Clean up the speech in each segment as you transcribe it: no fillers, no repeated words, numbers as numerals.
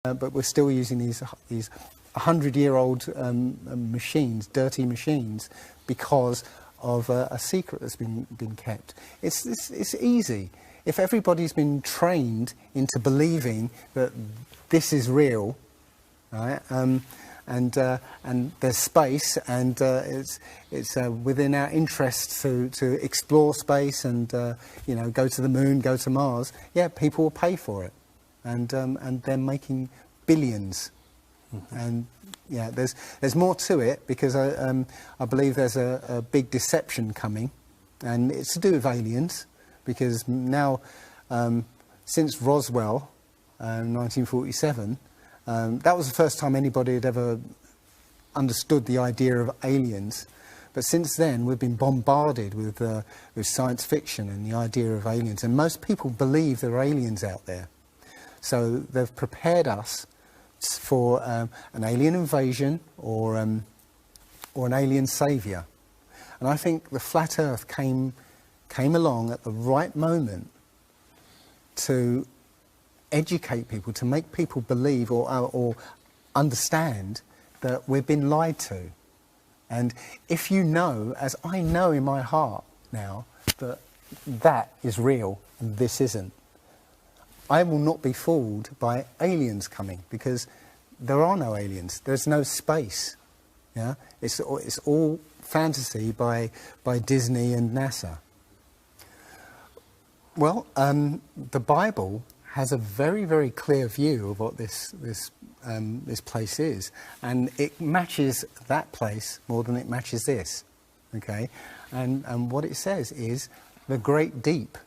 but we're still using these 100-year-old machines, dirty machines, because of a secret that's been kept. It's easy. If everybody's been trained into believing that this is real, right, and there's space, and it's within our interest to explore space and go to the moon, go to Mars. Yeah, people will pay for it, and they're making billions. Mm-hmm. And yeah, there's more to it, because I believe there's a big deception coming, and it's to do with aliens, because now since Roswell, 1947. That was the first time anybody had ever understood the idea of aliens. But since then, we've been bombarded with science fiction and the idea of aliens. And most people believe there are aliens out there. So they've prepared us for an alien invasion or an alien saviour. And I think the flat Earth came along at the right moment to educate people, to make people believe or understand that we've been lied to. And if you know, as I know in my heart now, that is real and this isn't, I will not be fooled by aliens coming, because there are no aliens. There's no space. Yeah, it's all fantasy by Disney and NASA. Well, the Bible has a very, very clear view of what this place is, and it matches that place more than it matches this. Okay, and what it says is the great deep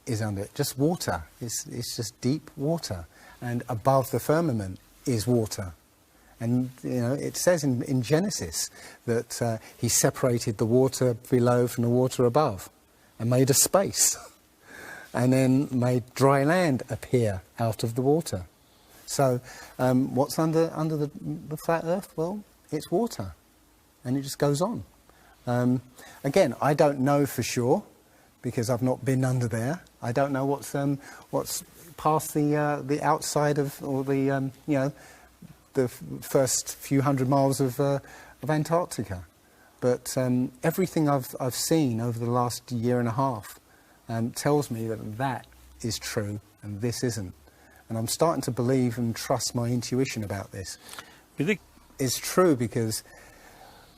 is under it, just water. It's just deep water, and above the firmament is water. And it says in Genesis that he separated the water below from the water above, and made a space. And then made dry land appear out of the water. So what's under the flat Earth? Well, it's water, and it just goes on. Again, I don't know for sure, because I've not been under there. I don't know what's past the outside of, or the first few hundred miles of Antarctica. But everything I've seen over the last year and a half tells me that is true and this isn't. And I'm starting to believe and trust my intuition about this. You think it's true, because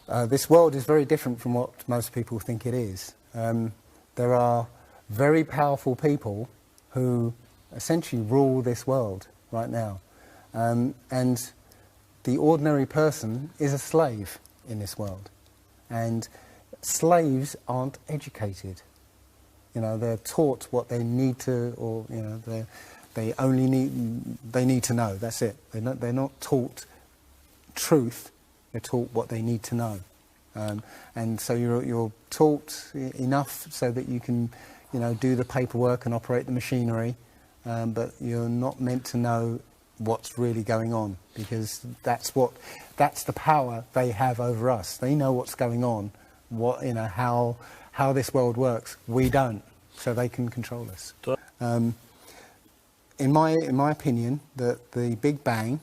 this world is very different from what most people think it is. There are very powerful people who essentially rule this world right now. And the ordinary person is a slave in this world. And slaves aren't educated. They're taught what they need to, or they need to know. That's it. They're not taught truth. They're taught what they need to know, and so you're taught enough so that you can, do the paperwork and operate the machinery, but you're not meant to know what's really going on, because that's the power they have over us. They know what's going on, how this world works. We don't, so they can control us. In my opinion, the Big Bang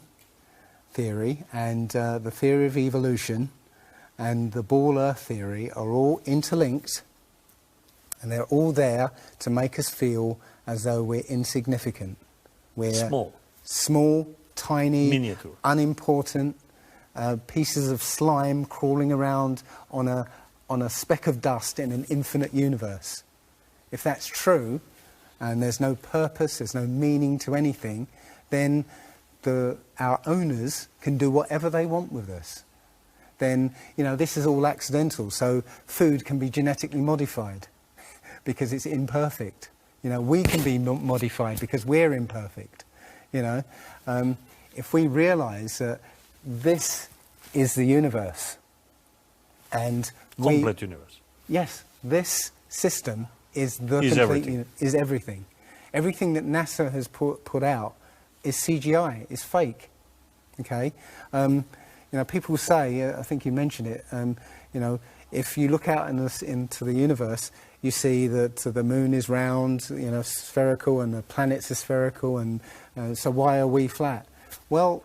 theory and the theory of evolution and the ball Earth theory are all interlinked, and they're all there to make us feel as though we're insignificant. We're small, tiny, miniature, unimportant pieces of slime crawling around on a speck of dust in an infinite universe. If that's true, and there's no purpose, there's no meaning to anything, then our owners can do whatever they want with us. Then, this is all accidental, so food can be genetically modified because it's imperfect. We can be modified because we're imperfect. If we realise that this is the universe, and complete universe. Yes, this system is is everything. Everything that NASA has put out is CGI, is fake. Okay, people say, I think you mentioned it. If you look out into the universe, you see that the moon is round, spherical, and the planets are spherical, and so why are we flat? Well,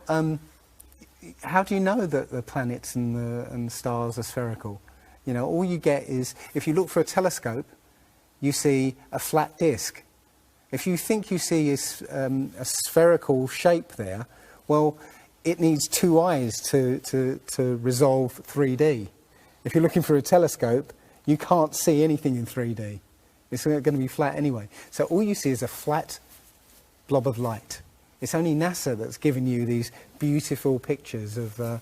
how do you know that the planets and the stars are spherical? You know, all you get is, if you look for a telescope, you see a flat disk. If you think you see a spherical shape there, well, it needs two eyes to resolve 3D. If you're looking for a telescope, you can't see anything in 3D. It's going to be flat anyway. So all you see is a flat blob of light. It's only NASA that's given you these beautiful pictures of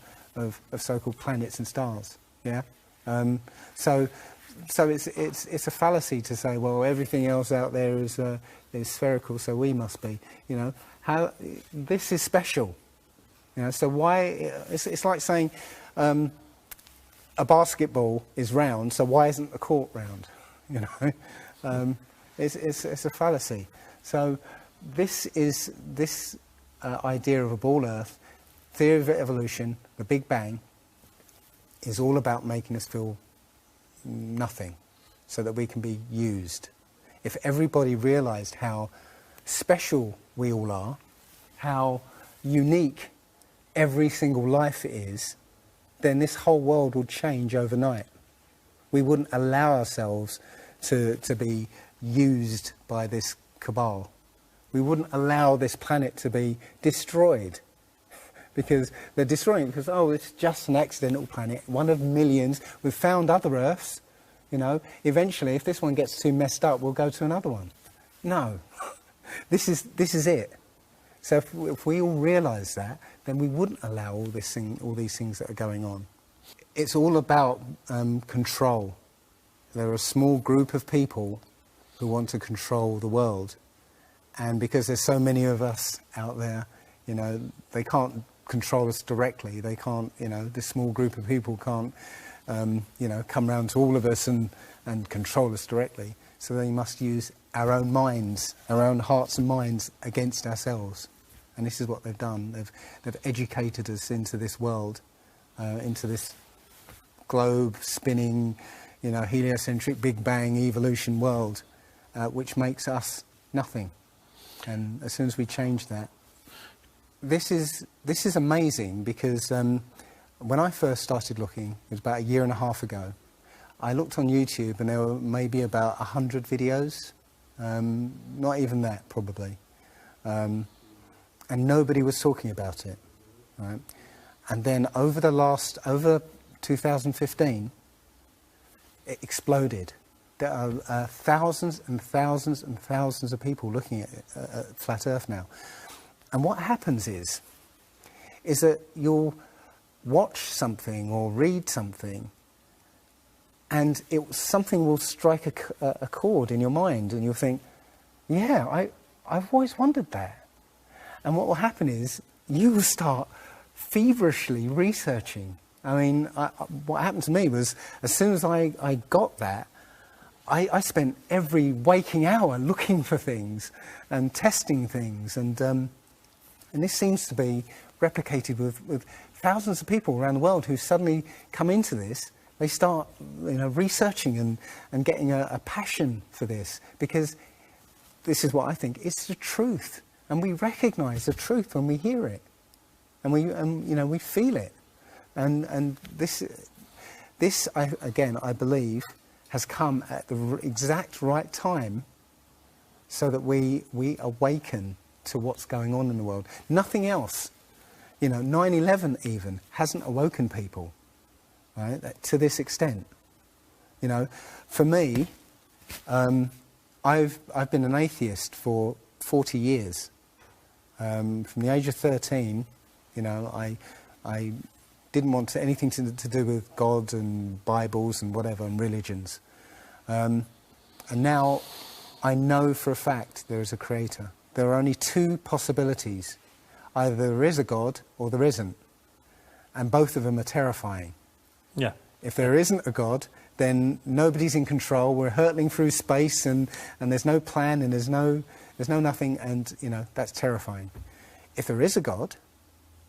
so-called planets and stars. Yeah. So it's a fallacy to say, well, everything else out there is spherical, so we must be. You know, how this is special. You know, so why? It's like saying a basketball is round, so why isn't the court round? You know, it's a fallacy. So this idea of a ball Earth, theory of evolution, the Big Bang, is all about making us feel nothing, so that we can be used. If everybody realised how special we all are, how unique every single life is, then this whole world would change overnight. We wouldn't allow ourselves to be used by this cabal. We wouldn't allow this planet to be destroyed, because they're destroying it because, oh, it's just an accidental planet, one of millions. We've found other Earths, you know. Eventually, if this one gets too messed up, we'll go to another one. No, this is it. So if we all realise that, then we wouldn't allow all these things that are going on. It's all about control. There are a small group of people who want to control the world, and because there's so many of us out there, you know, they can't control us directly. They can't, you know, this small group of people can't, you know, come round to all of us and control us directly. So they must use our own minds, our own hearts and minds against ourselves. And this is what they've done. They've educated us into this world, into this globe spinning, you know, heliocentric Big Bang evolution world, which makes us nothing. And as soon as we change that, this is amazing, because when I first started looking, it was about 1.5 years ago, I looked on YouTube and there were maybe about 100 videos, not even that probably, and nobody was talking about it, right? And then over 2015, it exploded. There are thousands and thousands and thousands of people looking at Flat Earth now. And what happens is that you'll watch something or read something, and something will strike a chord in your mind, and you'll think, yeah, I've always wondered that. And what will happen is you will start feverishly researching. I mean, what happened to me was, as soon as I got that, I spent every waking hour looking for things and testing things, and this seems to be replicated with thousands of people around the world who suddenly come into this. They start, you know, researching and getting a passion for this, because this is what I think, it's the truth, and we recognise the truth when we hear it, and we feel it, and this I believe has come at the exact right time, so that we awaken to what's going on in the world. Nothing else, you know, 9/11 even hasn't awoken people, right, to this extent. You know, for me, I've been an atheist for 40 years. From the age of 13, you know, I didn't want anything to do with God and Bibles and whatever and religions. And now I know for a fact there is a creator. There are only two possibilities. Either there is a God or there isn't. And both of them are terrifying. Yeah. If there isn't a God, then nobody's in control. We're hurtling through space, and there's no plan, and there's no nothing, and, you know, that's terrifying. If there is a God,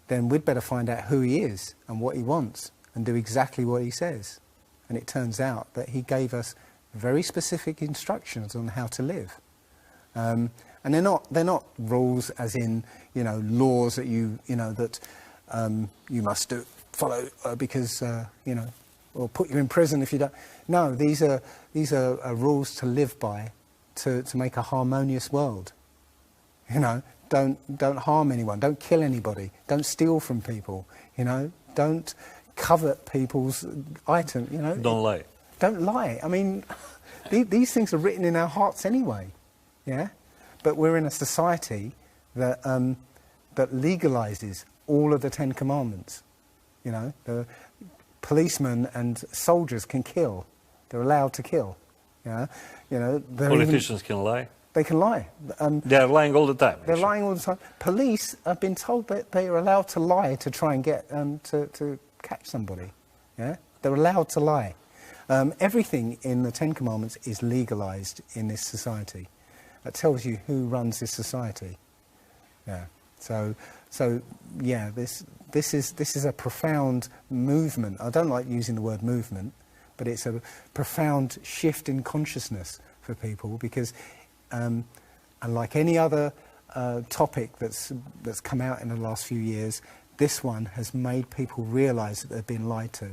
then we'd better find out who he is and what he wants and do exactly what he says. And it turns out that he gave us very specific instructions on how to live. And And they're not rules as in, you know, laws that you know, that you must follow because, you know, or put you in prison if you don't. No, these are rules to live by, to make a harmonious world. You know, don't harm anyone, don't kill anybody, don't steal from people, you know, don't covet people's items, you know. Don't lie. Don't lie. I mean, these things are written in our hearts anyway, yeah? But we're in a society that that legalises all of the 10 Commandments, you know. The policemen and soldiers can kill. They're allowed to kill, yeah? You know, Politicians can lie. they can lie. They are lying all the time. They're actually. lying all the time. Police have been told that they are allowed to lie to try and get to catch somebody. Yeah, they're allowed to lie. Everything in the 10 Commandments is legalised in this society. That tells you who runs this society. Yeah. So yeah, this is a profound movement. I don't like using the word movement, but it's a profound shift in consciousness for people because, and like any other topic that's come out in the last few years, this one has made people realise that they've been lied to.